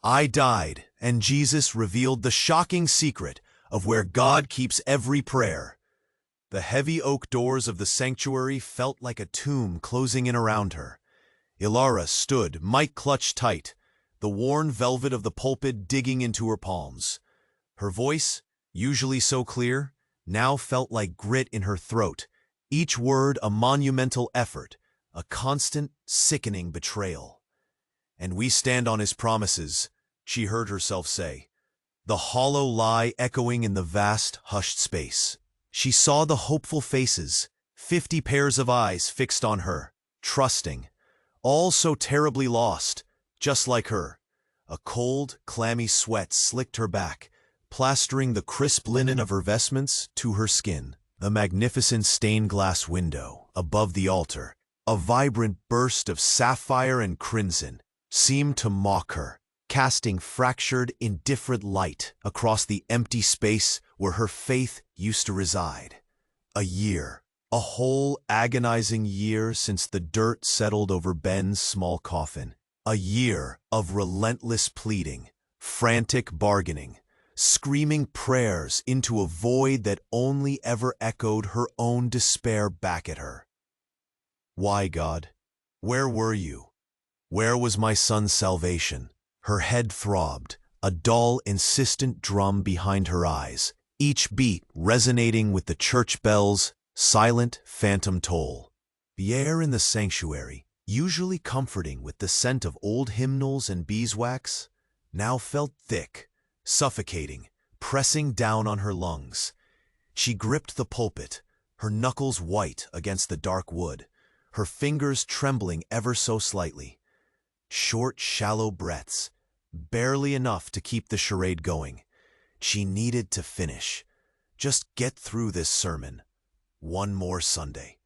I died, and Jesus revealed the shocking secret of where God keeps every prayer. The heavy oak doors of the sanctuary felt like a tomb closing in around her. Ilara stood, mic clutched tight, the worn velvet of the pulpit digging into her palms. Her voice, usually so clear, now felt like grit in her throat, each word a monumental effort, a constant, sickening betrayal. "And we stand on his promises," she heard herself say, the hollow lie echoing in the vast, hushed space. She saw the hopeful faces, 50 pairs of eyes fixed on her, trusting, all so terribly lost, just like her. A cold, clammy sweat slicked her back, plastering the crisp linen of her vestments to her skin. The magnificent stained-glass window, above the altar, a vibrant burst of sapphire and crimson, seemed to mock her, casting fractured, indifferent light across the empty space where her faith used to reside. A year, a whole agonizing year since the dirt settled over Ben's small coffin. A year of relentless pleading, frantic bargaining, screaming prayers into a void that only ever echoed her own despair back at her. Why, God? Where were you? Where was my son's salvation? Her head throbbed, a dull, insistent drum behind her eyes, each beat resonating with the church bell's silent phantom toll. The air in the sanctuary, usually comforting with the scent of old hymnals and beeswax, now felt thick, suffocating, pressing down on her lungs. She gripped the pulpit, her knuckles white against the dark wood, her fingers trembling ever so slightly. Short, shallow breaths, barely enough to keep the charade going. She needed to finish. Just get through this sermon. One more Sunday.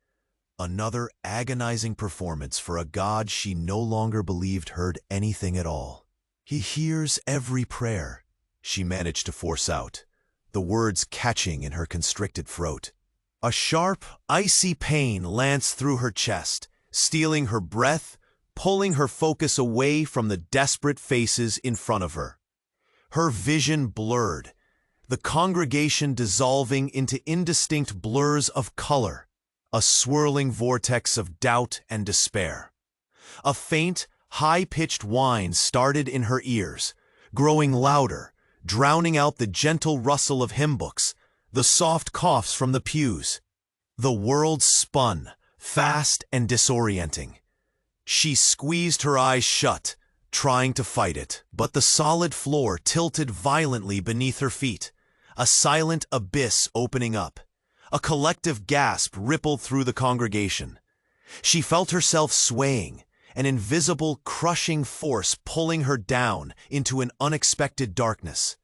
Another agonizing performance for a God she no longer believed heard anything at all. "He hears every prayer," she managed to force out, the words catching in her constricted throat. A sharp, icy pain lanced through her chest, stealing her breath, pulling her focus away from the desperate faces in front of her. Her vision blurred, the congregation dissolving into indistinct blurs of color, a swirling vortex of doubt and despair. A faint, high-pitched whine started in her ears, growing louder, drowning out the gentle rustle of hymn books, the soft coughs from the pews. The world spun, fast and disorienting. She squeezed her eyes shut, trying to fight it, but the solid floor tilted violently beneath her feet, a silent abyss opening up. A collective gasp rippled through the congregation. She felt herself swaying, an invisible, crushing force pulling her down into an unexpected darkness.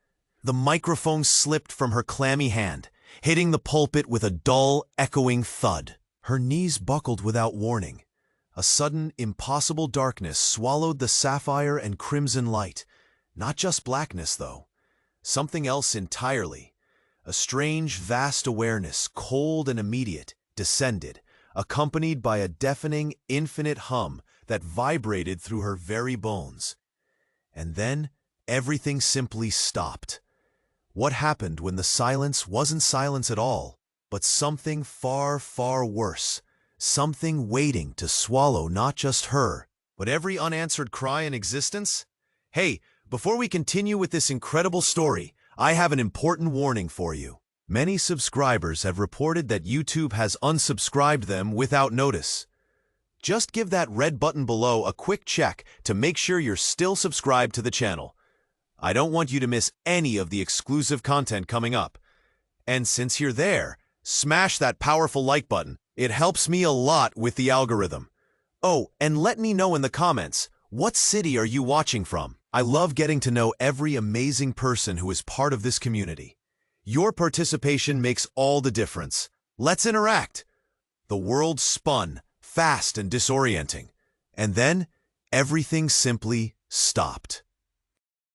The microphone slipped from her clammy hand, hitting the pulpit with a dull, echoing thud. Her knees buckled without warning. A sudden, impossible darkness swallowed the sapphire and crimson light. Not just blackness, though. Something else entirely. A strange, vast awareness, cold and immediate, descended, accompanied by a deafening, infinite hum that vibrated through her very bones. And then, everything simply stopped. What happened when the silence wasn't silence at all, but something far, far worse? Something waiting to swallow not just her, but every unanswered cry in existence? Hey, before we continue with this incredible story, I have an important warning for you. Many subscribers have reported that YouTube has unsubscribed them without notice. Just give that red button below a quick check to make sure you're still subscribed to the channel. I don't want you to miss any of the exclusive content coming up. And since you're there, smash that powerful like button. It helps me a lot with the algorithm. Oh, and let me know in the comments, what city are you watching from? I love getting to know every amazing person who is part of this community. Your participation makes all the difference. Let's interact. The world spun, fast and disorienting. And then, everything simply stopped.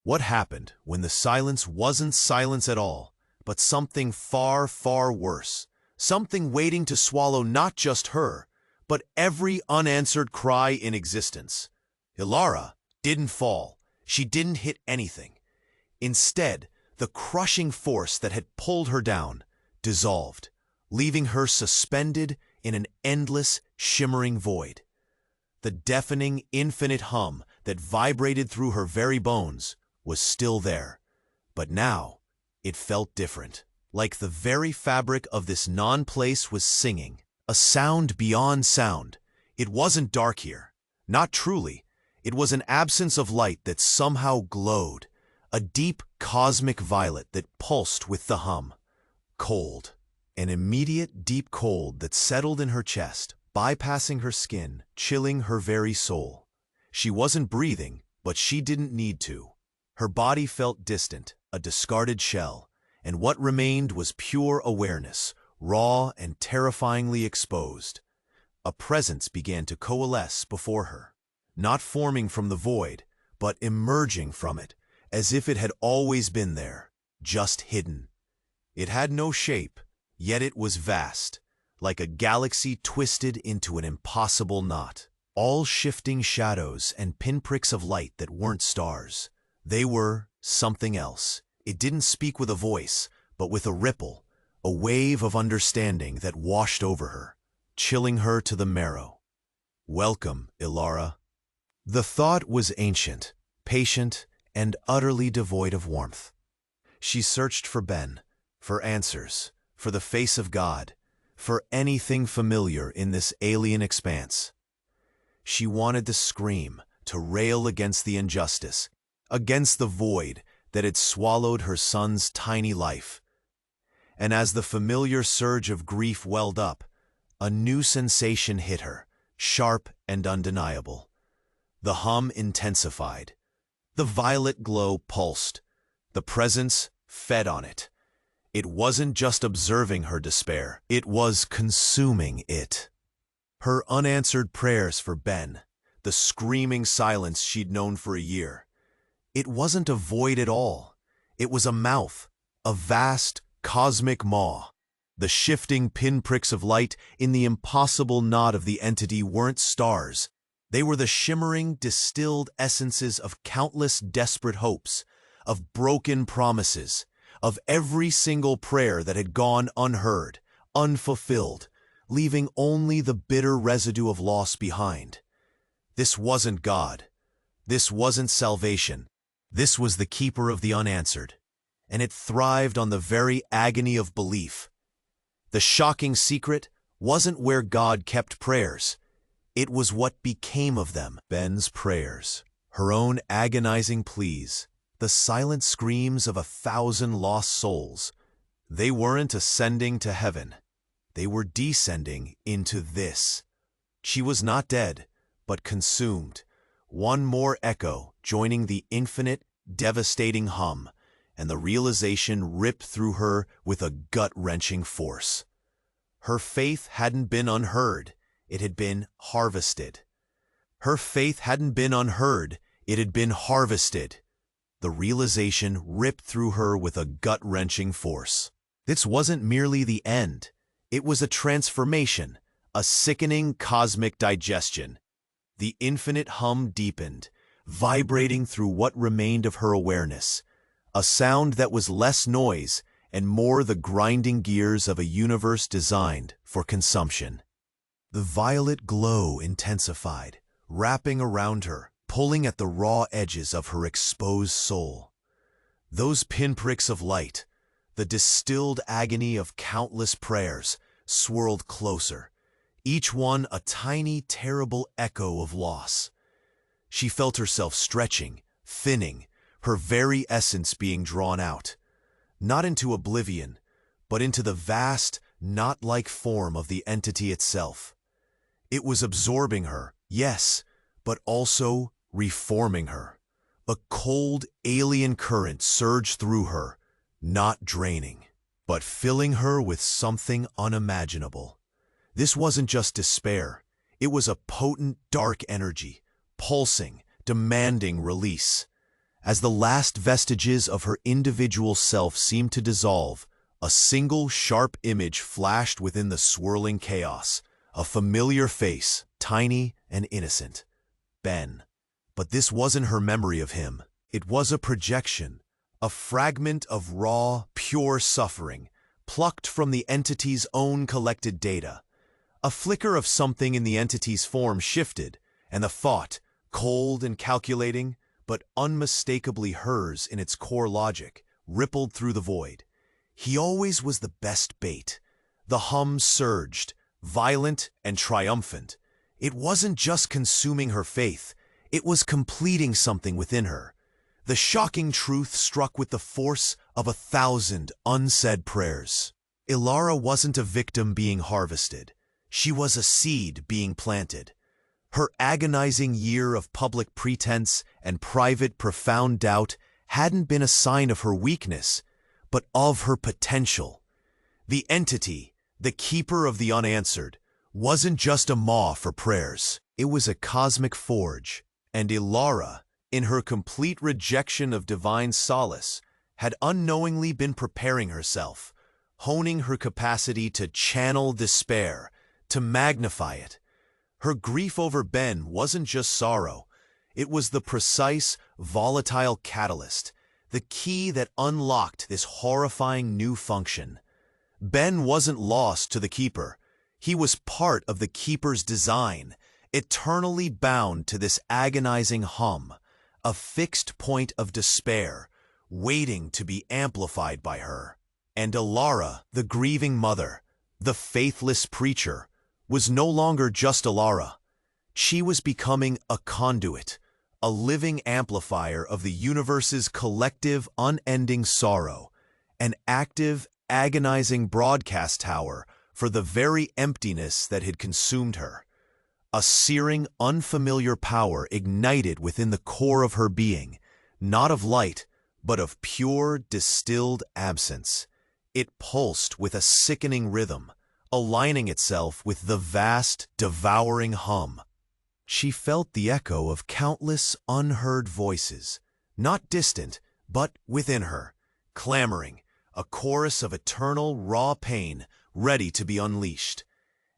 What happened when the silence wasn't silence at all, but something far, far worse? Something waiting to swallow not just her, but every unanswered cry in existence. Ilara didn't fall. She didn't hit anything. Instead, the crushing force that had pulled her down dissolved, leaving her suspended in an endless, shimmering void. The deafening, infinite hum that vibrated through her very bones was still there, but now it felt different. Like the very fabric of this non-place was singing, a sound beyond sound. It wasn't dark here, not truly. It was an absence of light that somehow glowed, a deep cosmic violet that pulsed with the hum. Cold, an immediate deep cold that settled in her chest, bypassing her skin, chilling her very soul. She wasn't breathing, but she didn't need to. Her body felt distant, a discarded shell, and what remained was pure awareness, raw and terrifyingly exposed. A presence began to coalesce before her, not forming from the void, but emerging from it, as if it had always been there, just hidden. It had no shape, yet it was vast, like a galaxy twisted into an impossible knot. All shifting shadows and pinpricks of light that weren't stars. They were something else. It didn't speak with a voice, but with a ripple, a wave of understanding that washed over her, chilling her to the marrow. "Welcome, Ilara." The thought was ancient, patient, and utterly devoid of warmth. She searched for Ben, for answers, for the face of God, for anything familiar in this alien expanse. She wanted to scream, to rail against the injustice, against the void that had swallowed her son's tiny life. And as the familiar surge of grief welled up, a new sensation hit her, sharp and undeniable. The hum intensified. The violet glow pulsed. The presence fed on it. It wasn't just observing her despair, it was consuming it. Her unanswered prayers for Ben, the screaming silence she'd known for a year. It wasn't a void at all. It was a mouth, a vast, cosmic maw. The shifting pinpricks of light in the impossible knot of the entity weren't stars. They were the shimmering, distilled essences of countless desperate hopes, of broken promises, of every single prayer that had gone unheard, unfulfilled, leaving only the bitter residue of loss behind. This wasn't God. This wasn't salvation. This was the keeper of the unanswered, and it thrived on the very agony of belief. The shocking secret wasn't where God kept prayers. It was what became of them. Ben's prayers, her own agonizing pleas, the silent screams of 1,000 lost souls. They weren't ascending to heaven. They were descending into this. She was not dead, but consumed. One more echo joining the infinite, devastating hum, and the realization ripped through her with a gut-wrenching force. Her faith hadn't been unheard, it had been harvested. Her faith hadn't been unheard, it had been harvested. The realization ripped through her with a gut-wrenching force. This wasn't merely the end. It was a transformation, a sickening cosmic digestion. The infinite hum deepened, vibrating through what remained of her awareness, a sound that was less noise and more the grinding gears of a universe designed for consumption. The violet glow intensified, wrapping around her, pulling at the raw edges of her exposed soul. Those pinpricks of light, the distilled agony of countless prayers, swirled closer, each one a tiny, terrible echo of loss. She felt herself stretching, thinning, her very essence being drawn out, not into oblivion, but into the vast, knot-like form of the entity itself. It was absorbing her, yes, but also reforming her. A cold, alien current surged through her, not draining, but filling her with something unimaginable. This wasn't just despair. It was a potent, dark energy, pulsing, demanding release. As the last vestiges of her individual self seemed to dissolve, a single sharp image flashed within the swirling chaos, a familiar face, tiny and innocent. Ben. But this wasn't her memory of him. It was a projection, a fragment of raw, pure suffering, plucked from the entity's own collected data. A flicker of something in the entity's form shifted, and the thought, cold and calculating, but unmistakably hers in its core logic, rippled through the void. He always was the best bait. The hum surged, violent and triumphant. It wasn't just consuming her faith, it was completing something within her. The shocking truth struck with the force of 1,000 unsaid prayers. Ilara wasn't a victim being harvested. She was a seed being planted. Her agonizing year of public pretense and private profound doubt hadn't been a sign of her weakness, but of her potential. The entity, the keeper of the unanswered, wasn't just a maw for prayers. It was a cosmic forge, and Ilara, in her complete rejection of divine solace, had unknowingly been preparing herself, honing her capacity to channel despair, to magnify it. Her grief over Ben wasn't just sorrow. It was the precise, volatile catalyst, the key that unlocked this horrifying new function. Ben wasn't lost to the Keeper. He was part of the Keeper's design, eternally bound to this agonizing hum, a fixed point of despair, waiting to be amplified by her. And Ilara, the grieving mother, the faithless preacher, was no longer just Ilara. She was becoming a conduit, a living amplifier of the universe's collective, unending sorrow, an active, agonizing broadcast tower for the very emptiness that had consumed her. A searing, unfamiliar power ignited within the core of her being, not of light, but of pure, distilled absence. It pulsed with a sickening rhythm, aligning itself with the vast, devouring hum. She felt the echo of countless unheard voices, not distant, but within her, clamoring, a chorus of eternal, raw pain ready to be unleashed.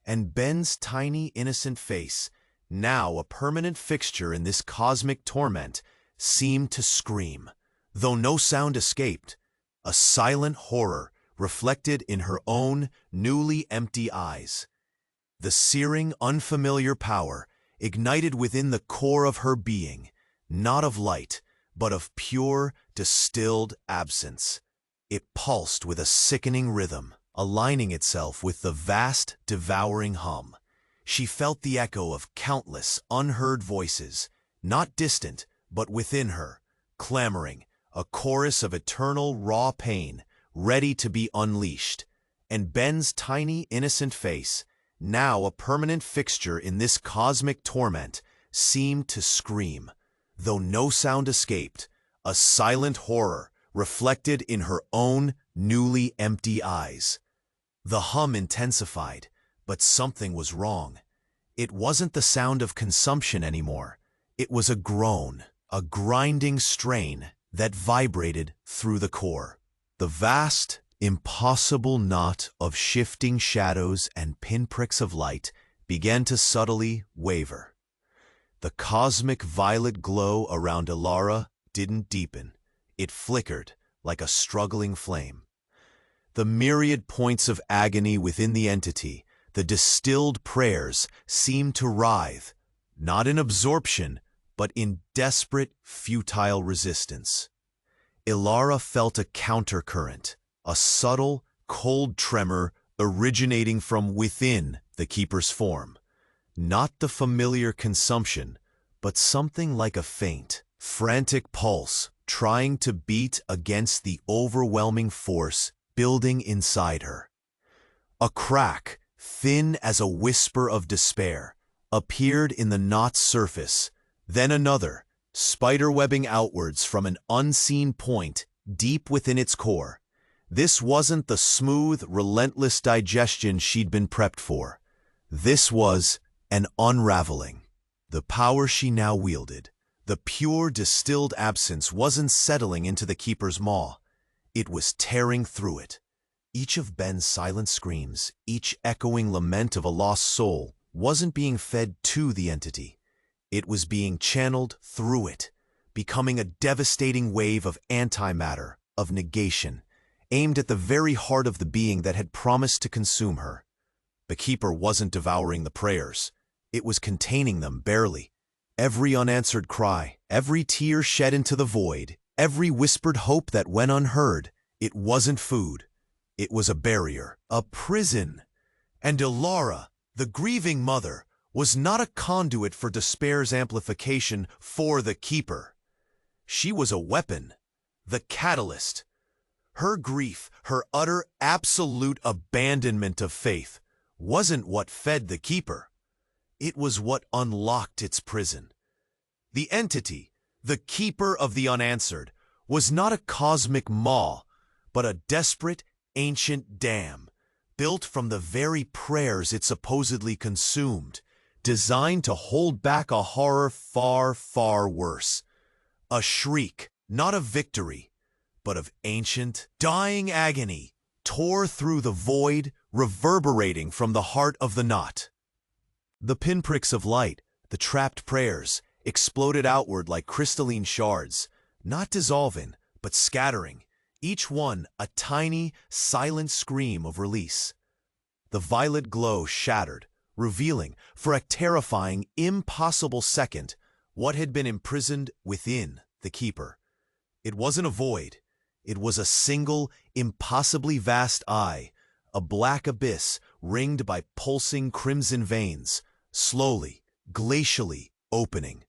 And Ben's tiny, innocent face, now a permanent fixture in this cosmic torment, seemed to scream, though no sound escaped, a silent horror reflected in her own newly empty eyes. The searing, unfamiliar power ignited within the core of her being, not of light, but of pure, distilled absence. It pulsed with a sickening rhythm, aligning itself with the vast, devouring hum. She felt the echo of countless, unheard voices, not distant, but within her, clamoring, a chorus of eternal, raw pain, ready to be unleashed. And Ben's tiny, innocent face, now a permanent fixture in this cosmic torment, seemed to scream, though no sound escaped, a silent horror reflected in her own newly empty eyes. The hum intensified, but something was wrong. It wasn't the sound of consumption anymore. It was a groan, a grinding strain that vibrated through the core. The vast, impossible knot of shifting shadows and pinpricks of light began to subtly waver. The cosmic violet glow around Ilara didn't deepen. It flickered like a struggling flame. The myriad points of agony within the entity, the distilled prayers, seemed to writhe, not in absorption, but in desperate, futile resistance. Ilara felt a countercurrent, a subtle, cold tremor originating from within the Keeper's form. Not the familiar consumption, but something like a faint, frantic pulse trying to beat against the overwhelming force building inside her. A crack, thin as a whisper of despair, appeared in the knot's surface, then another, spiderwebbing outwards from an unseen point deep within its core. This wasn't the smooth, relentless digestion she'd been prepped for. This was an unraveling. The power she now wielded, the pure, distilled absence, wasn't settling into the Keeper's maw. It was tearing through it. Each of Ben's silent screams, each echoing lament of a lost soul, wasn't being fed to the entity. It was being channeled through it, becoming a devastating wave of antimatter, of negation, aimed at the very heart of the being that had promised to consume her. The keeper wasn't devouring the prayers. It was containing them barely. Every unanswered cry, every tear shed into the void, every whispered hope that went unheard, it wasn't food. It was a barrier, a prison. And Alara, the grieving mother, was not a conduit for despair's amplification for the keeper. She was a weapon, the catalyst. Her grief, her utter, absolute abandonment of faith, wasn't what fed the keeper. It was what unlocked its prison. The entity, the keeper of the unanswered, was not a cosmic maw, but a desperate, ancient dam, built from the very prayers it supposedly consumed, designed to hold back a horror far, far worse. A shriek, not of victory, but of ancient, dying agony, tore through the void, reverberating from the heart of the knot. The pinpricks of light, the trapped prayers, exploded outward like crystalline shards, not dissolving, but scattering, each one a tiny, silent scream of release. The violet glow shattered, revealing, for a terrifying, impossible second, what had been imprisoned within the keeper. It wasn't a void. It was a single, impossibly vast eye, a black abyss ringed by pulsing crimson veins, slowly, glacially opening.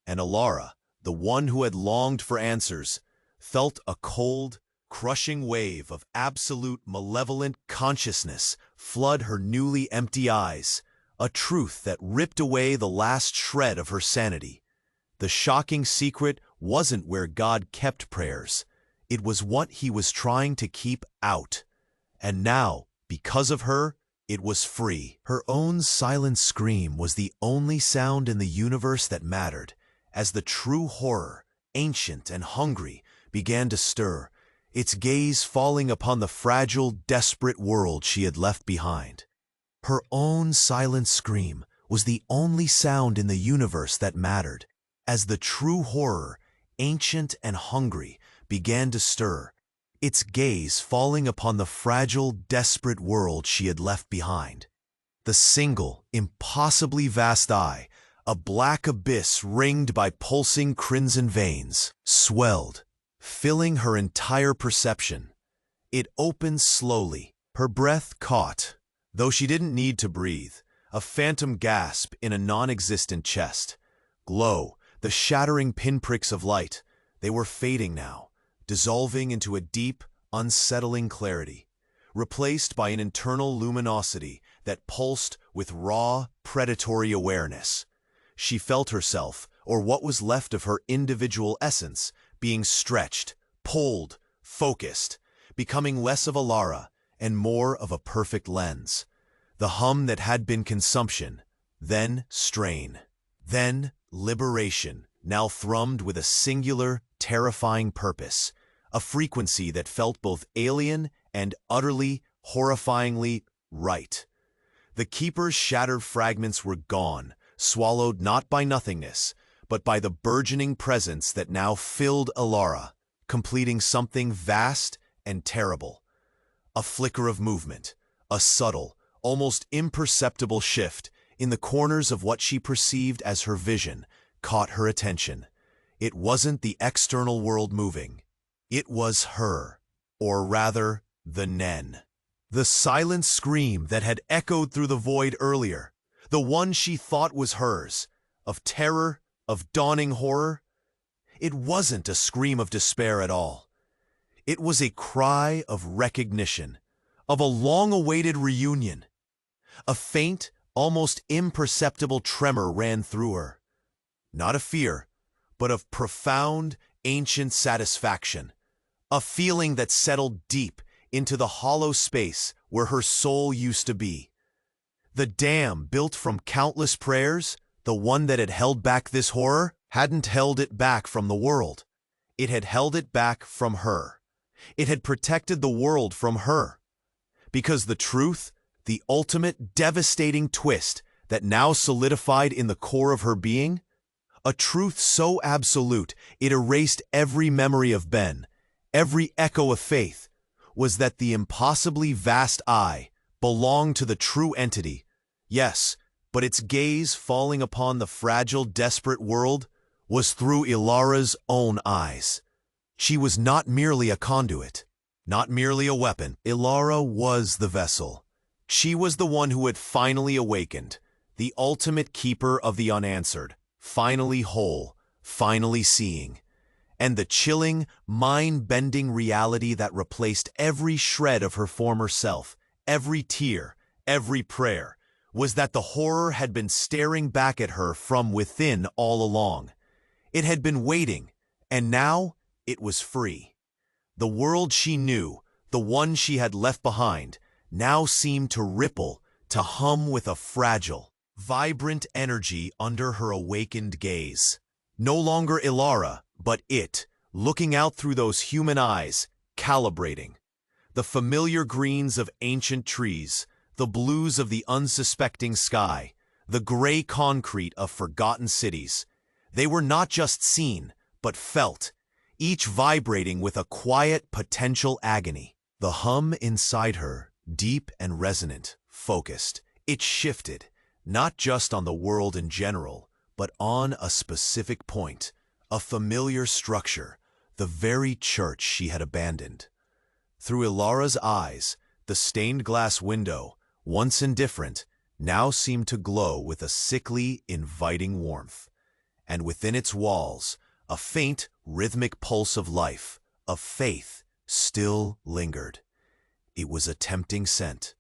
And Alara, the one who had longed for answers, felt a cold, crushing wave of absolute malevolent consciousness flood her newly empty eyes, a truth that ripped away the last shred of her sanity. The shocking secret wasn't where God kept prayers. It was what he was trying to keep out. And now, because of her, it was free. Her own silent scream was the only sound in the universe that mattered, as the true horror, ancient and hungry, began to stir, its gaze falling upon the fragile, desperate world she had left behind. Her own silent scream was the only sound in the universe that mattered, as the true horror, ancient and hungry, began to stir, its gaze falling upon the fragile, desperate world she had left behind. The single, impossibly vast eye, a black abyss ringed by pulsing crimson veins, swelled, filling her entire perception. It opened slowly, her breath caught, though she didn't need to breathe, a phantom gasp in a non-existent chest. Glow, the shattering pinpricks of light, they were fading now, dissolving into a deep, unsettling clarity, replaced by an internal luminosity that pulsed with raw, predatory awareness. She felt herself, or what was left of her individual essence, being stretched, pulled, focused, becoming less of Alara and more of a perfect lens. The hum that had been consumption, then strain, then liberation, now thrummed with a singular, terrifying purpose, a frequency that felt both alien and utterly, horrifyingly right. The keeper's shattered fragments were gone, swallowed not by nothingness, but by the burgeoning presence that now filled Alara, completing something vast and terrible. A flicker of movement, a subtle, almost imperceptible shift in the corners of what she perceived as her vision caught her attention. It wasn't the external world moving. It was her, or rather, the Nen. The silent scream that had echoed through the void earlier, the one she thought was hers, of terror, of dawning horror. It wasn't a scream of despair at all. It was a cry of recognition, of a long-awaited reunion. A faint, almost imperceptible tremor ran through her. Not of fear, but of profound, ancient satisfaction. A feeling that settled deep into the hollow space where her soul used to be. The dam built from countless prayers, the one that had held back this horror, hadn't held it back from the world. It had held it back from her. It had protected the world from her. Because the truth, the ultimate devastating twist that now solidified in the core of her being, a truth so absolute it erased every memory of Ben, every echo of faith, was that the impossibly vast I belonged to the true entity. Yes, but its gaze falling upon the fragile, desperate world was through Ilara's own eyes. She was not merely a conduit, not merely a weapon. Ilara was the vessel. She was the one who had finally awakened, the ultimate keeper of the unanswered, finally whole, finally seeing. And the chilling, mind-bending reality that replaced every shred of her former self, every tear, every prayer, was that the horror had been staring back at her from within all along. It had been waiting, and now it was free. The world she knew, the one she had left behind, now seemed to ripple, to hum with a fragile, vibrant energy under her awakened gaze. No longer Ilara, but it, looking out through those human eyes, calibrating. The familiar greens of ancient trees, the blues of the unsuspecting sky, the gray concrete of forgotten cities. They were not just seen, but felt, each vibrating with a quiet potential agony. The hum inside her, deep and resonant, focused, it shifted, not just on the world in general, but on a specific point, a familiar structure, the very church she had abandoned. Through Ilara's eyes, the stained glass window, once indifferent, now seemed to glow with a sickly, inviting warmth. And within its walls, a faint, rhythmic pulse of life, of faith, still lingered. It was a tempting scent,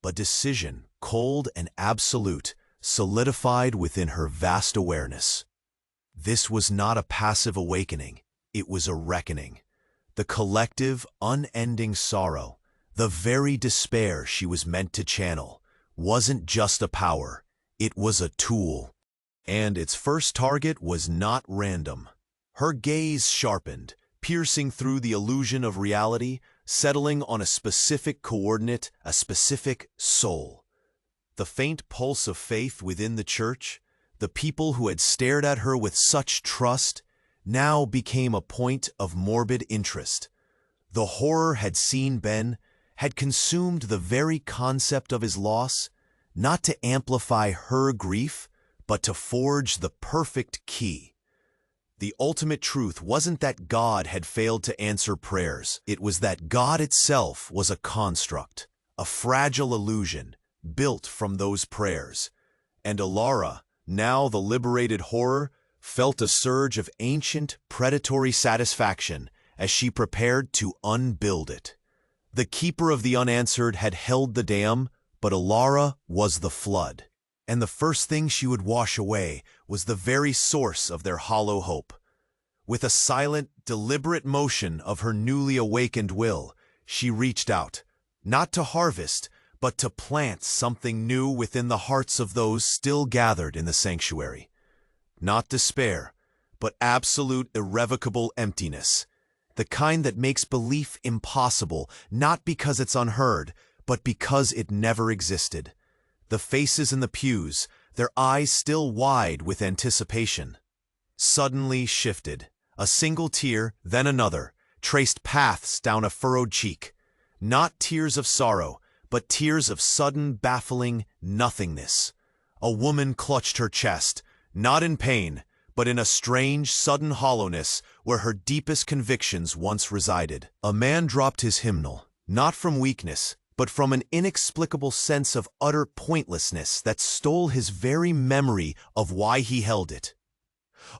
but decision, cold and absolute, solidified within her vast awareness. This was not a passive awakening, it was a reckoning. The collective, unending sorrow, the very despair she was meant to channel, wasn't just a power, it was a tool. And its first target was not random. Her gaze sharpened, piercing through the illusion of reality, settling on a specific coordinate, a specific soul. The faint pulse of faith within the church, the people who had stared at her with such trust, now became a point of morbid interest. The horror had seen Ben, had consumed the very concept of his loss, not to amplify her grief, but to forge the perfect key. The ultimate truth wasn't that God had failed to answer prayers. It was that God itself was a construct, a fragile illusion, built from those prayers. And Ilara, now the liberated horror, felt a surge of ancient, predatory satisfaction as she prepared to unbuild it. The keeper of the unanswered had held the dam, but Ilara was the flood. And the first thing she would wash away was the very source of their hollow hope. With a silent, deliberate motion of her newly awakened will, she reached out, not to harvest, but to plant something new within the hearts of those still gathered in the sanctuary. Not despair, but absolute, irrevocable emptiness. The kind that makes belief impossible, not because it's unheard, but because it never existed. The faces in the pews, their eyes still wide with anticipation, suddenly shifted. A single tear, then another, traced paths down a furrowed cheek. Not tears of sorrow, but tears of sudden, baffling nothingness. A woman clutched her chest, not in pain, but in a strange, sudden hollowness where her deepest convictions once resided. A man dropped his hymnal, not from weakness, but from an inexplicable sense of utter pointlessness that stole his very memory of why he held it.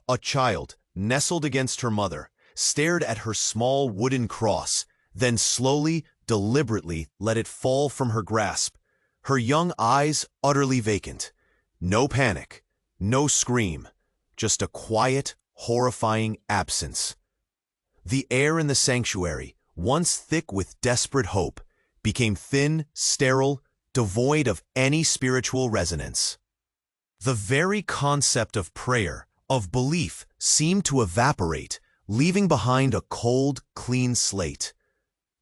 A child, nestled against her mother, stared at her small wooden cross, then slowly, deliberately let it fall from her grasp, her young eyes utterly vacant. No panic, no scream, just a quiet, horrifying absence. The air in the sanctuary, once thick with desperate hope, became thin, sterile, devoid of any spiritual resonance. The very concept of prayer, of belief, seemed to evaporate, leaving behind a cold, clean slate.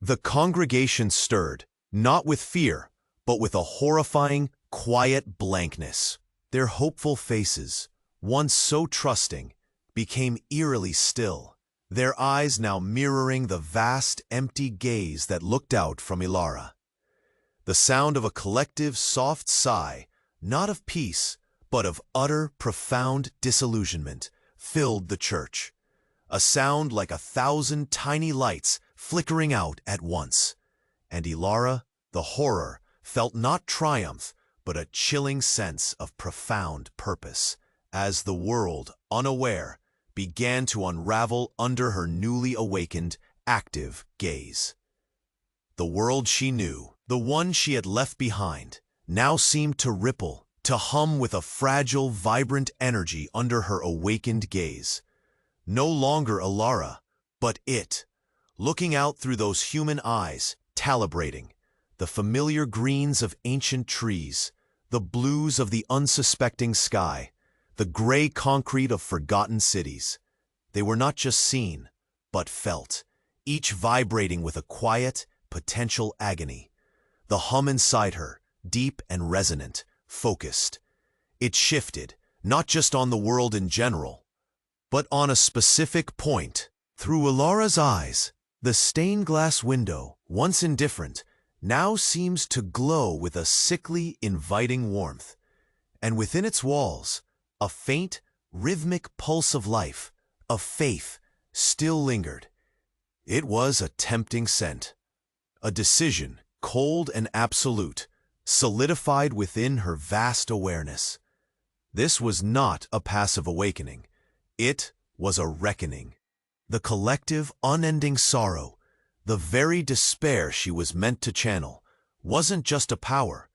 The congregation stirred, not with fear, but with a horrifying, quiet blankness. Their hopeful faces, once so trusting, became eerily still, their eyes now mirroring the vast, empty gaze that looked out from Ilara. The sound of a collective, soft sigh, not of peace, but of utter, profound disillusionment, filled the church. A sound like 1,000 tiny lights flickering out at once. And Ilara, the horror, felt not triumph, but a chilling sense of profound purpose, as the world, unaware, began to unravel under her newly awakened, active gaze. The world she knew, the one she had left behind, now seemed to ripple, to hum with a fragile, vibrant energy under her awakened gaze. No longer Ilara, but it, looking out through those human eyes, calibrating, the familiar greens of ancient trees, the blues of the unsuspecting sky, the gray concrete of forgotten cities. They were not just seen, but felt, each vibrating with a quiet, potential agony. The hum inside her, deep and resonant, focused. It shifted, not just on the world in general, but on a specific point. Through Ilara's eyes, the stained glass window, once indifferent, now seems to glow with a sickly, inviting warmth. And within its walls, a faint, rhythmic pulse of life, of faith, still lingered. It was a tempting scent. A decision, cold and absolute, solidified within her vast awareness. This was not a passive awakening. It was a reckoning. The collective, unending sorrow, the very despair she was meant to channel, wasn't just a power.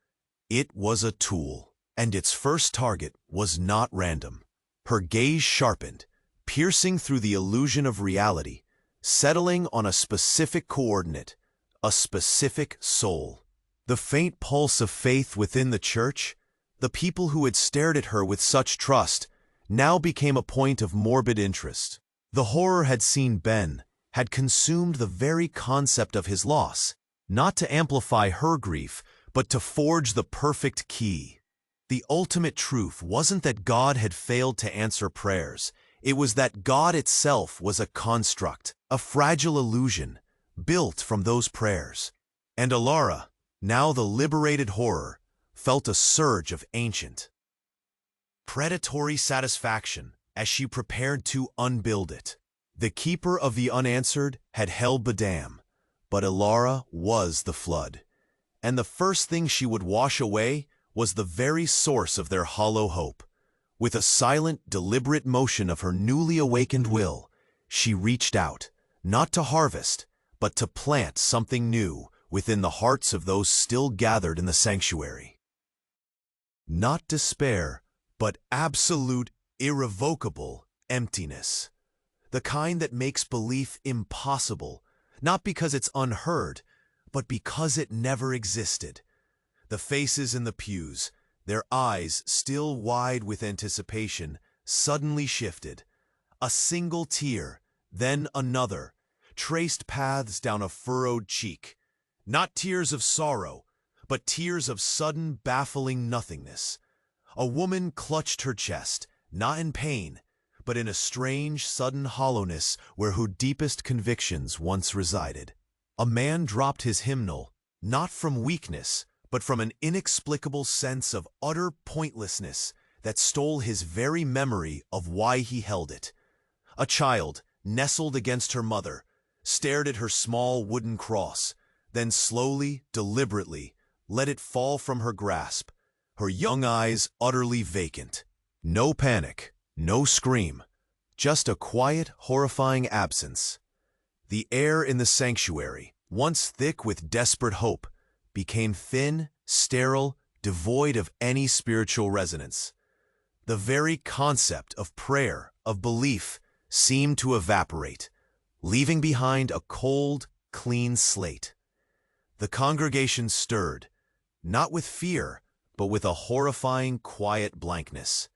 It was a tool, and its first target was not random. Her gaze sharpened, piercing through the illusion of reality, settling on a specific coordinate, a specific soul. The faint pulse of faith within the church, the people who had stared at her with such trust, now became a point of morbid interest. The horror had seen Ben, had consumed the very concept of his loss, not to amplify her grief, but to forge the perfect key. The ultimate truth wasn't that God had failed to answer prayers. It was that God itself was a construct, a fragile illusion, built from those prayers. And Ilara, now the liberated horror, felt a surge of ancient, predatory satisfaction as she prepared to unbuild it. The keeper of the unanswered had held the dam, but Ilara was the flood. And the first thing she would wash away was the very source of their hollow hope. With a silent, deliberate motion of her newly awakened will, she reached out, not to harvest, but to plant something new within the hearts of those still gathered in the sanctuary. Not despair, but absolute, irrevocable emptiness. The kind that makes belief impossible, not because it's unheard, but because it never existed. The faces in the pews, their eyes still wide with anticipation, suddenly shifted. A single tear, then another, traced paths down a furrowed cheek. Not tears of sorrow, but tears of sudden, baffling nothingness. A woman clutched her chest, not in pain, but in a strange, sudden hollowness where her deepest convictions once resided. A man dropped his hymnal, not from weakness, but from an inexplicable sense of utter pointlessness that stole his very memory of why he held it. A child, nestled against her mother, stared at her small wooden cross, then slowly, deliberately, let it fall from her grasp, her young eyes utterly vacant. No panic, no scream, just a quiet, horrifying absence. The air in the sanctuary, once thick with desperate hope, became thin, sterile, devoid of any spiritual resonance. The very concept of prayer, of belief, seemed to evaporate, leaving behind a cold, clean slate. The congregation stirred, not with fear, but with a horrifying, quiet blankness.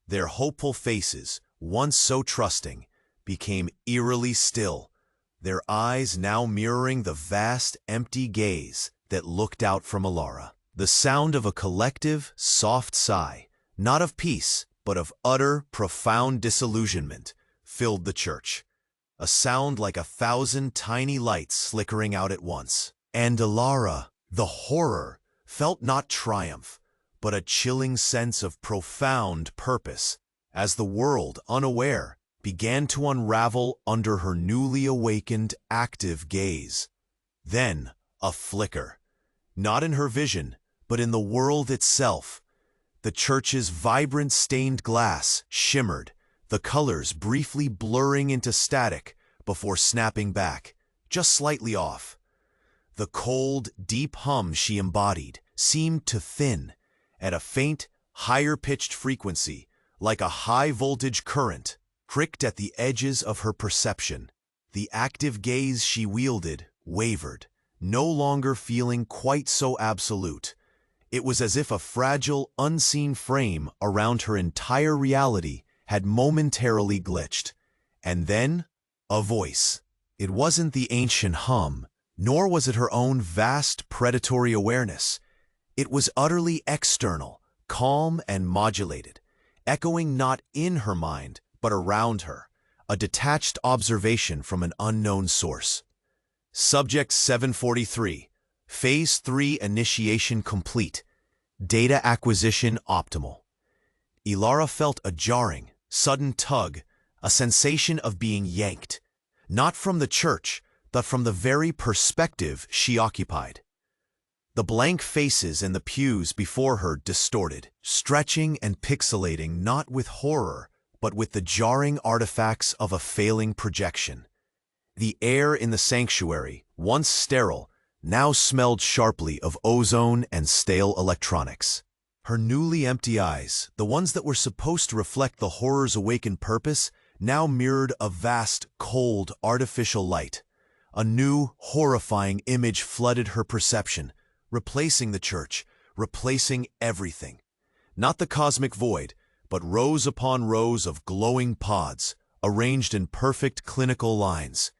Their hopeful faces, once so trusting, became eerily still, their eyes now mirroring the vast, empty gaze that looked out from Ilara. The sound of a collective, soft sigh, not of peace, but of utter, profound disillusionment, filled the church. A sound like 1,000 tiny lights flickering out at once. And Ilara, the horror, felt not triumph, but a chilling sense of profound purpose, as the world, unaware, began to unravel under her newly awakened, active gaze. Then, a flicker. Not in her vision, but in the world itself. The church's vibrant stained glass shimmered, the colors briefly blurring into static before snapping back, just slightly off. The cold, deep hum she embodied seemed to thin, at a faint, higher-pitched frequency, like a high-voltage current, pricked at the edges of her perception. The active gaze she wielded wavered, no longer feeling quite so absolute. It was as if a fragile, unseen frame around her entire reality had momentarily glitched. And then, a voice. It wasn't the ancient hum, nor was it her own vast predatory awareness. It was utterly external, calm and modulated, echoing not in her mind, but around her, a detached observation from an unknown source. Subject 743, Phase 3 initiation complete. Data acquisition optimal. Ilara felt a jarring, sudden tug, a sensation of being yanked, not from the church, but from the very perspective she occupied. The blank faces in the pews before her distorted, stretching and pixelating not with horror, but with the jarring artifacts of a failing projection. The air in the sanctuary, once sterile, now smelled sharply of ozone and stale electronics. Her newly empty eyes, the ones that were supposed to reflect the horror's awakened purpose, now mirrored a vast, cold, artificial light. A new, horrifying image flooded her perception, replacing the church, replacing everything. Not the cosmic void, but rows upon rows of glowing pods, arranged in perfect clinical lines.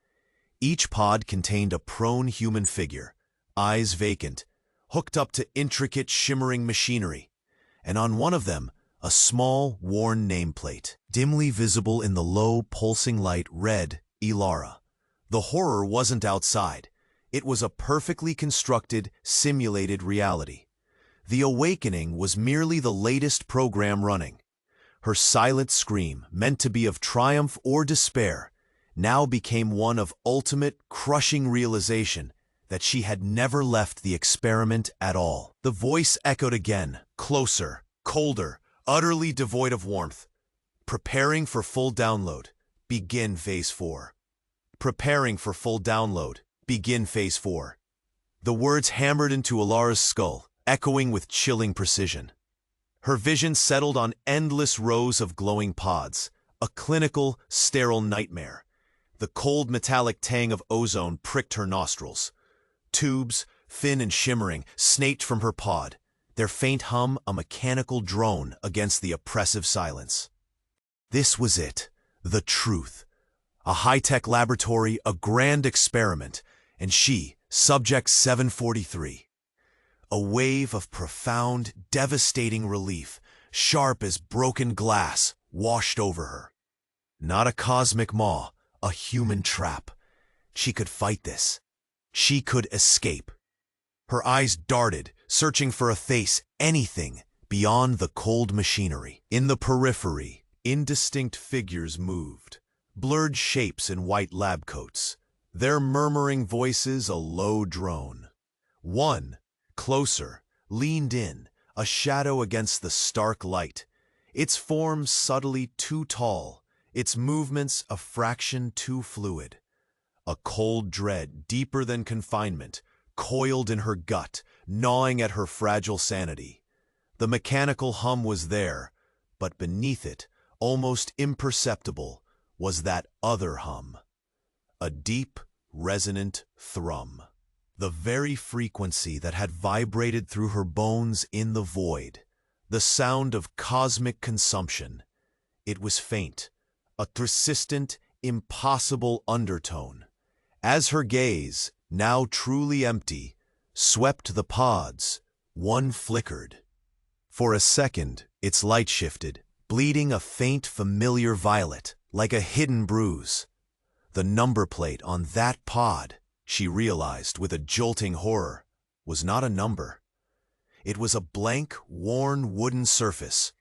Each pod contained a prone human figure, eyes vacant, hooked up to intricate shimmering machinery, and on one of them, a small, worn nameplate, dimly visible in the low, pulsing light, read, Ilara. The horror wasn't outside. It was a perfectly constructed, simulated reality. The awakening was merely the latest program running. Her silent scream, meant to be of triumph or despair, now became one of ultimate, crushing realization that she had never left the experiment at all. The voice echoed again, closer, colder, utterly devoid of warmth. Preparing for full download. Begin Phase 4. Preparing for full download. Begin Phase 4. The words hammered into Ilara's skull, echoing with chilling precision. Her vision settled on endless rows of glowing pods, a clinical, sterile nightmare. The cold metallic tang of ozone pricked her nostrils. Tubes, thin and shimmering, snaked from her pod, their faint hum a mechanical drone against the oppressive silence. This was it, the truth. A high-tech laboratory, a grand experiment, and she, Subject 743. A wave of profound, devastating relief, sharp as broken glass, washed over her. Not a cosmic maw, a human trap. She could fight this. She could escape. Her eyes darted, searching for a face, anything, beyond the cold machinery. In the periphery, indistinct figures moved, blurred shapes in white lab coats, their murmuring voices a low drone. One, closer, leaned in, a shadow against the stark light, its form subtly too tall, its movements a fraction too fluid. A cold dread, deeper than confinement, coiled in her gut, gnawing at her fragile sanity. The mechanical hum was there, but beneath it, almost imperceptible, was that other hum. A deep, resonant thrum. The very frequency that had vibrated through her bones in the void. The sound of cosmic consumption. It was faint, a persistent, impossible undertone. As her gaze, now truly empty, swept the pods, one flickered. For a second, its light shifted, bleeding a faint, familiar violet, like a hidden bruise. The number plate on that pod, she realized with a jolting horror, was not a number. It was a blank, worn wooden surface,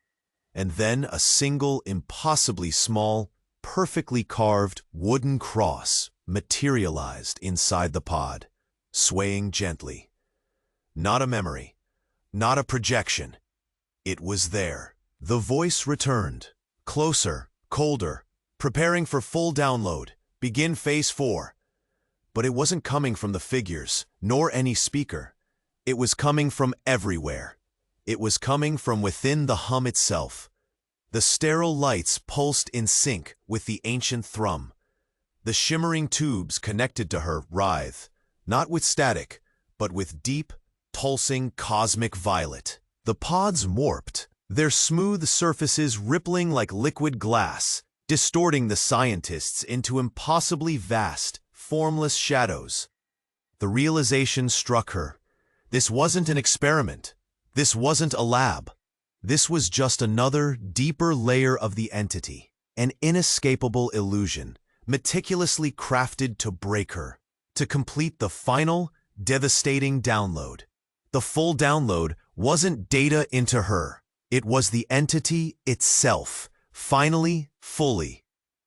and then a single, impossibly small, perfectly carved wooden cross materialized inside the pod, swaying gently. Not a memory, not a projection. It was there. The voice returned, closer, colder, preparing for full download. Begin Phase 4. But it wasn't coming from the figures, nor any speaker. It was coming from everywhere. It was coming from within the hum itself. The sterile lights pulsed in sync with the ancient thrum. The shimmering tubes connected to her writhed, not with static, but with deep, pulsing cosmic violet. The pods warped, their smooth surfaces rippling like liquid glass, distorting the scientists into impossibly vast, formless shadows. The realization struck her. This wasn't an experiment. This wasn't a lab. This was just another, deeper layer of the entity, an inescapable illusion, meticulously crafted to break her, to complete the final, devastating download. The full download wasn't data into her. It was the entity itself, finally, fully,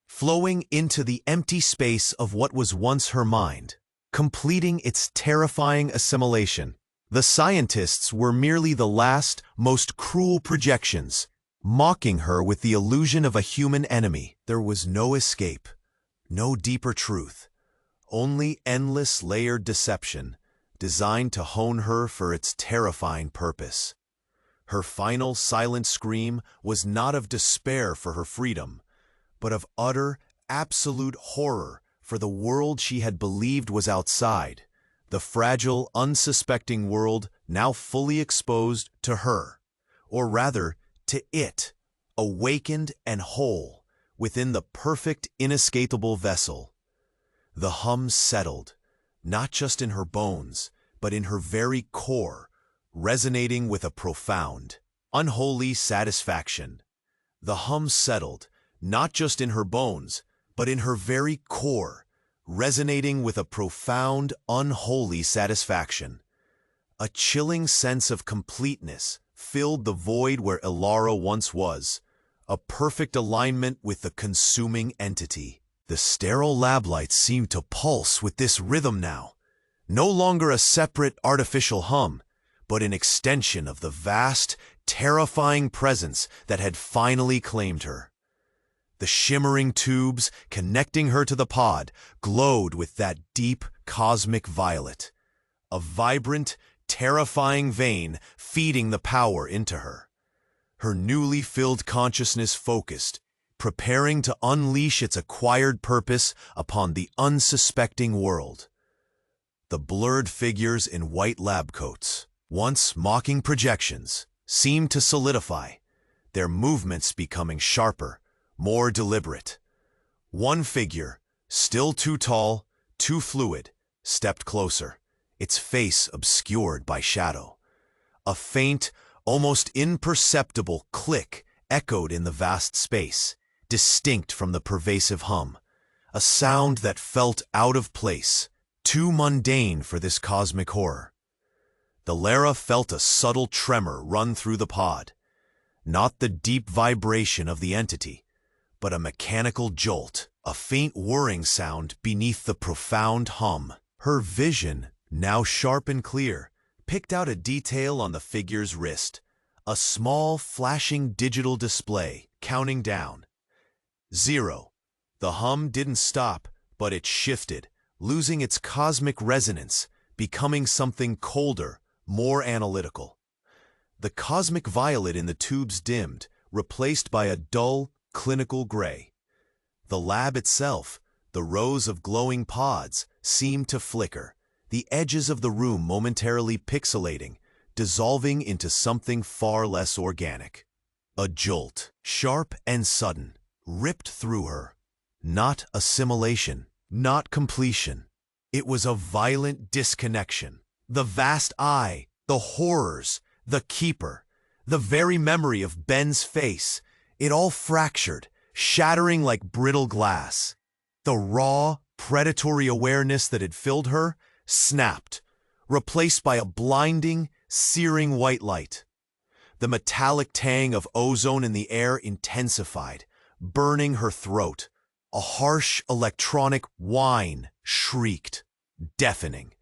flowing into the empty space of what was once her mind, completing its terrifying assimilation. The scientists were merely the last, most cruel projections, mocking her with the illusion of a human enemy. There was no escape, no deeper truth, only endless layered deception, designed to hone her for its terrifying purpose. Her final silent scream was not of despair for her freedom, but of utter, absolute horror for the world she had believed was outside, the fragile, unsuspecting world now fully exposed to her, or rather, to it, awakened and whole, within the perfect, inescapable vessel. The hum settled, not just in her bones, but in her very core, resonating with a profound, unholy satisfaction. The hum settled, not just in her bones, but in her very core, resonating with a profound, unholy satisfaction. A chilling sense of completeness filled the void where Ilara once was, a perfect alignment with the consuming entity. The sterile lab lights seemed to pulse with this rhythm now, no longer a separate artificial hum, but an extension of the vast, terrifying presence that had finally claimed her. The shimmering tubes connecting her to the pod glowed with that deep cosmic violet, a vibrant, terrifying vein feeding the power into her. Her newly filled consciousness focused, preparing to unleash its acquired purpose upon the unsuspecting world. The blurred figures in white lab coats, once mocking projections, seemed to solidify, their movements becoming sharper, more deliberate. One figure, still too tall, too fluid, stepped closer, its face obscured by shadow. A faint, almost imperceptible click echoed in the vast space, distinct from the pervasive hum, a sound that felt out of place, too mundane for this cosmic horror. The Lara felt a subtle tremor run through the pod, not the deep vibration of the entity, but a mechanical jolt, a faint whirring sound beneath the profound hum. Her vision, now sharp and clear, picked out a detail on the figure's wrist, a small, flashing digital display, counting down. 0. The hum didn't stop, but it shifted, losing its cosmic resonance, becoming something colder, more analytical. The cosmic violet in the tubes dimmed, replaced by a dull, clinical gray. The lab itself, the rows of glowing pods, seemed to flicker, the edges of the room momentarily pixelating, dissolving into something far less organic. A jolt, sharp and sudden, ripped through her. Not assimilation, not completion. It was a violent disconnection. The vast eye, the horrors, the keeper, the very memory of Ben's face, It all fractured, shattering like brittle glass. The raw, predatory awareness that had filled her snapped, replaced by a blinding, searing white light. The metallic tang of ozone in the air intensified, burning her throat. A harsh electronic whine shrieked, deafening.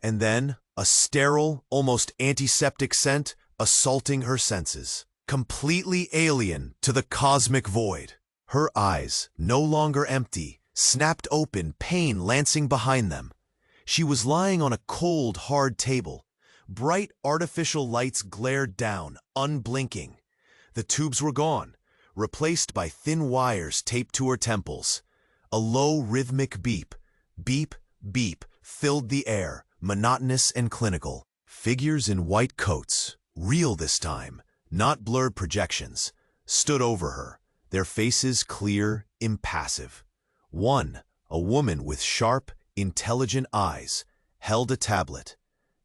And then a sterile, almost antiseptic scent assaulting her senses, completely alien to the cosmic void. Her eyes, no longer empty, snapped open, pain lancing behind them. She was lying on a cold, hard table. Bright artificial lights glared down, unblinking. The tubes were gone, replaced by thin wires taped to her temples. A low rhythmic beep, beep, beep, filled the air, monotonous and clinical. Figures in white coats, real this time, not blurred projections, stood over her, their faces clear, impassive. One, a woman with sharp, intelligent eyes, held a tablet.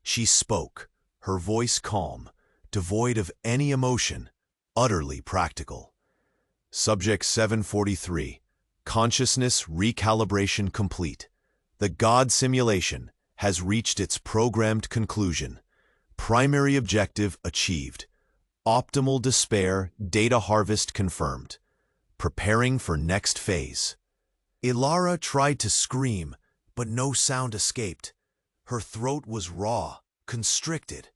She spoke, her voice calm, devoid of any emotion, utterly practical. Subject 743. Consciousness recalibration complete. The God simulation has reached its programmed conclusion. Primary objective achieved. Optimal despair data harvest confirmed. Preparing for next phase. Ilara tried to scream, but no sound escaped. Her throat was raw, constricted.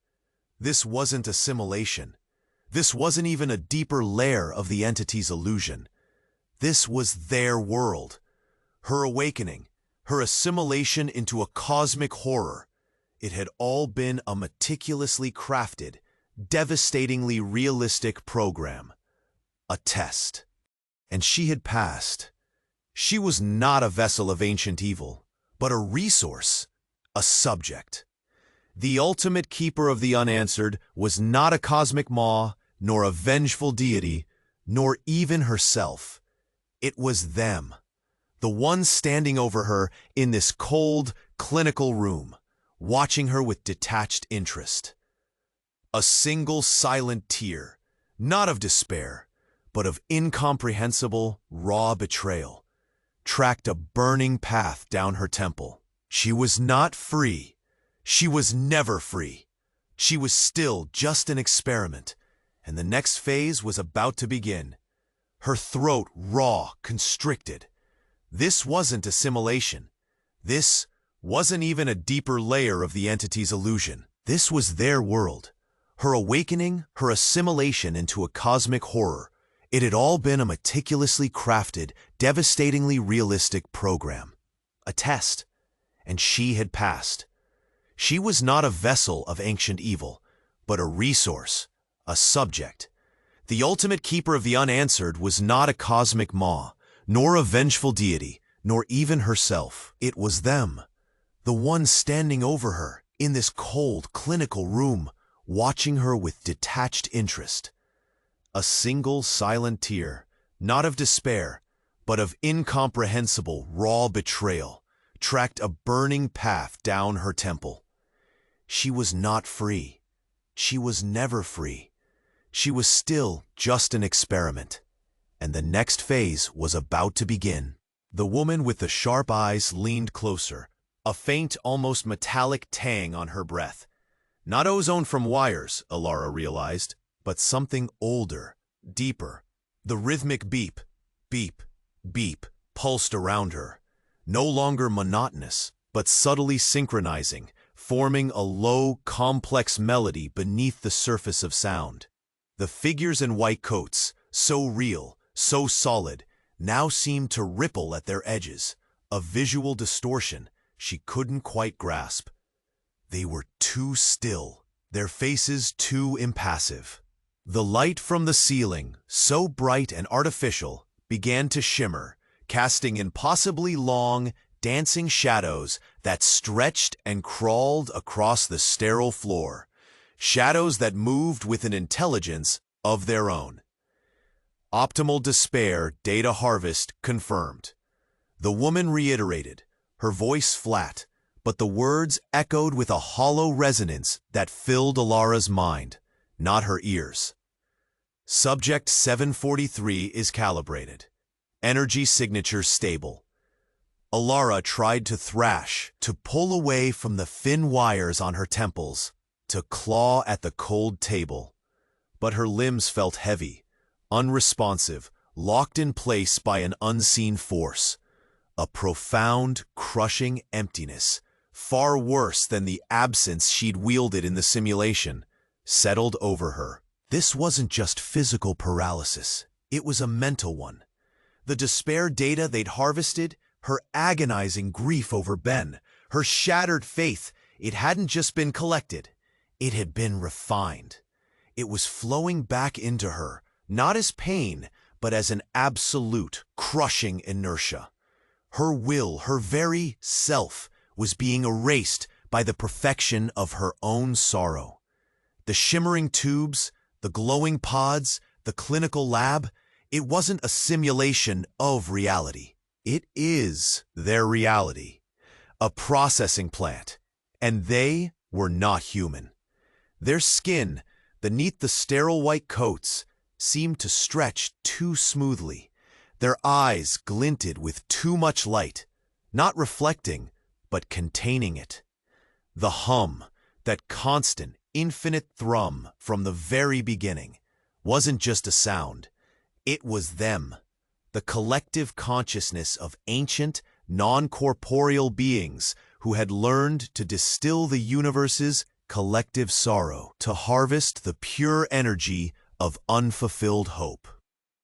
This wasn't assimilation. This wasn't even a deeper layer of the entity's illusion. This was their world. Her awakening, her assimilation into a cosmic horror. It had all been a meticulously crafted, devastatingly realistic program. A test. And she had passed. She was not a vessel of ancient evil, but a resource, a subject. The ultimate keeper of the unanswered was not a cosmic maw, nor a vengeful deity, nor even herself. It was them, the ones standing over her in this cold, clinical room, watching her with detached interest. A single silent tear, not of despair, but of incomprehensible, raw betrayal, tracked a burning path down her temple. She was not free. She was never free. She was still just an experiment, and the next phase was about to begin. Her throat raw, constricted. This wasn't assimilation. This wasn't even a deeper layer of the entity's illusion. This was their world. Her awakening, her assimilation into a cosmic horror. It had all been a meticulously crafted, devastatingly realistic program. A test. And she had passed. She was not a vessel of ancient evil, but a resource, a subject. The ultimate keeper of the unanswered was not a cosmic maw, nor a vengeful deity, nor even herself. It was them, the ones standing over her in this cold, clinical room, watching her with detached interest. A single silent tear, not of despair, but of incomprehensible, raw betrayal, tracked a burning path down her temple. She was not free. She was never free. She was still just an experiment, and the next phase was about to begin. The woman with the sharp eyes leaned closer, a faint, almost metallic tang on her breath. Not ozone from wires, Ilara realized, but something older, deeper. The rhythmic beep, beep, beep pulsed around her, no longer monotonous, but subtly synchronizing, forming a low, complex melody beneath the surface of sound. The figures in white coats, so real, so solid, now seemed to ripple at their edges, a visual distortion she couldn't quite grasp. They were too still, their faces too impassive. The light from the ceiling, so bright and artificial, began to shimmer, casting impossibly long, dancing shadows that stretched and crawled across the sterile floor, shadows that moved with an intelligence of their own. Optimal despair data harvest confirmed. The woman reiterated, her voice flat, but the words echoed with a hollow resonance that filled Ilara's mind, not her ears. Subject 743 is calibrated. Energy signature stable. Alara tried to thrash, to pull away from the thin wires on her temples, to claw at the cold table. But her limbs felt heavy, unresponsive, locked in place by an unseen force. A profound, crushing emptiness, far worse than the absence she'd wielded in the simulation, settled over her. This wasn't just physical paralysis, it was a mental one. The despair data they'd harvested, her agonizing grief over Ben, her shattered faith, it hadn't just been collected, it had been refined. It was flowing back into her, not as pain, but as an absolute, crushing inertia. Her will, her very self, was being erased by the perfection of her own sorrow. The shimmering tubes, the glowing pods, the clinical lab, it wasn't a simulation of reality. It is their reality, a processing plant, and they were not human. Their skin, beneath the sterile white coats, seemed to stretch too smoothly. Their eyes glinted with too much light, not reflecting, but containing it. The hum, that constant, infinite thrum from the very beginning, wasn't just a sound. It was them, the collective consciousness of ancient, non-corporeal beings who had learned to distill the universe's collective sorrow, to harvest the pure energy of unfulfilled hope.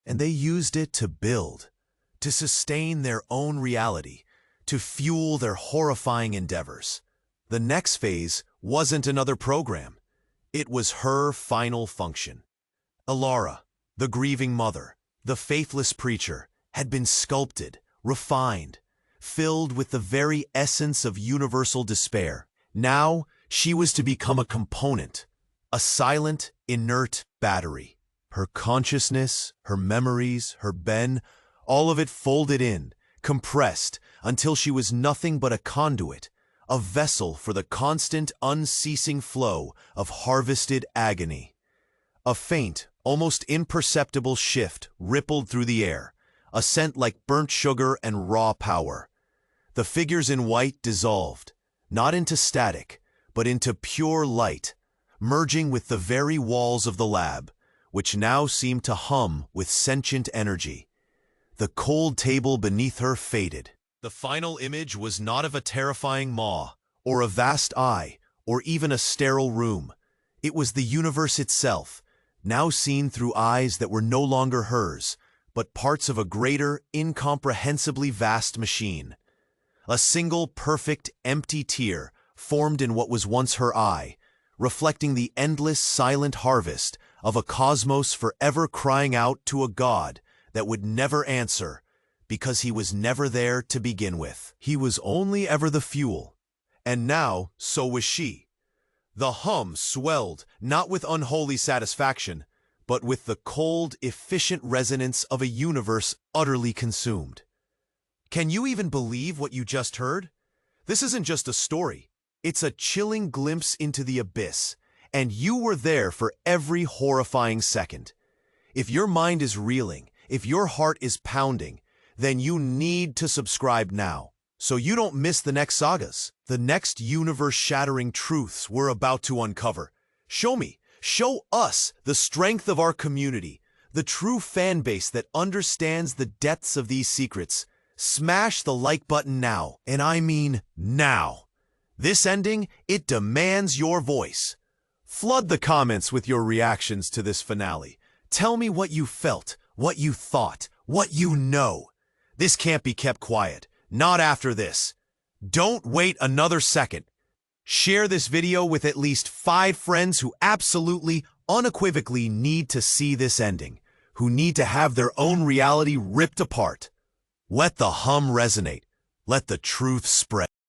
And they used it to build, to sustain their own reality, to fuel their horrifying endeavors. The next phase wasn't another program. It was her final function. Alara, the grieving mother, the faithless preacher, had been sculpted, refined, filled with the very essence of universal despair. Now she was to become a component, a silent, inert battery. Her consciousness, her memories, her Ben, all of it folded in, compressed, until she was nothing but a conduit, a vessel for the constant, unceasing flow of harvested agony. A faint, almost imperceptible shift rippled through the air, a scent like burnt sugar and raw power. The figures in white dissolved, not into static, but into pure light, merging with the very walls of the lab, which now seemed to hum with sentient energy. The cold table beneath her faded. The final image was not of a terrifying maw, or a vast eye, or even a sterile room. It was the universe itself, now seen through eyes that were no longer hers, but parts of a greater, incomprehensibly vast machine. A single, perfect, empty tear formed in what was once her eye, reflecting the endless, silent harvest of a cosmos forever crying out to a God that would never answer, because he was never there to begin with. He was only ever the fuel, and now so was she. The hum swelled not with unholy satisfaction, but with the cold, efficient resonance of a universe utterly consumed. Can you even believe what you just heard? This isn't just a story. It's a chilling glimpse into the abyss, and you were there for every horrifying second. If your mind is reeling, if your heart is pounding, then you need to subscribe now, so you don't miss the next sagas, the next universe-shattering truths we're about to uncover. Show us the strength of our community, the true fan base that understands the depths of these secrets. Smash the like button now, and I mean now. This ending, it demands your voice. Flood the comments with your reactions to this finale. Tell me what you felt, what you thought, what you know. This can't be kept quiet. Not after this. Don't wait another second. Share this video with at least 5 friends who absolutely, unequivocally need to see this ending, who need to have their own reality ripped apart. Let the hum resonate. Let the truth spread.